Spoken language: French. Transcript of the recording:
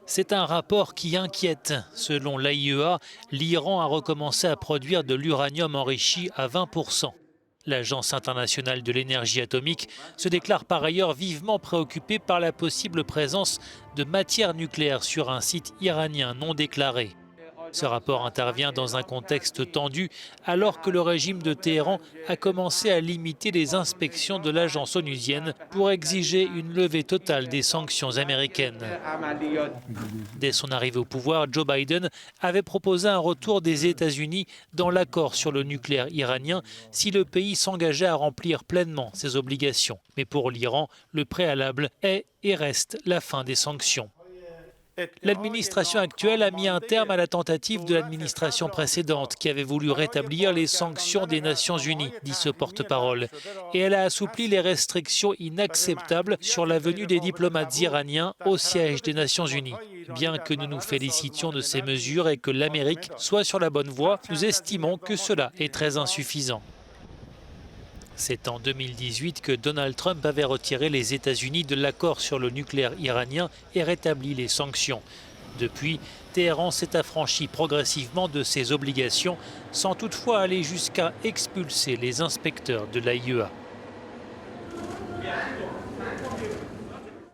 C'est un rapport qui inquiète. Selon l'AIEA, l'Iran a recommencé à produire de l'uranium enrichi à 20%. L'Agence internationale de l'énergie atomique se déclare par ailleurs vivement préoccupée par la possible présence de matière nucléaire sur un site iranien non déclaré. Ce rapport intervient dans un contexte tendu alors que le régime de Téhéran a commencé à limiter les inspections de l'agence onusienne pour exiger une levée totale des sanctions américaines. Dès son arrivée au pouvoir, Joe Biden avait proposé un retour des États-Unis dans l'accord sur le nucléaire iranien si le pays s'engageait à remplir pleinement ses obligations. Mais pour l'Iran, le préalable est et reste la fin des sanctions. L'administration actuelle a mis un terme à la tentative de l'administration précédente qui avait voulu rétablir les sanctions des Nations Unies, dit ce porte-parole. Et elle a assoupli les restrictions inacceptables sur la venue des diplomates iraniens au siège des Nations Unies. Bien que nous nous félicitions de ces mesures et que l'Amérique soit sur la bonne voie, nous estimons que cela est très insuffisant. C'est en 2018 que Donald Trump avait retiré les États-Unis de l'accord sur le nucléaire iranien et rétabli les sanctions. Depuis, Téhéran s'est affranchi progressivement de ses obligations, sans toutefois aller jusqu'à expulser les inspecteurs de l'AIEA.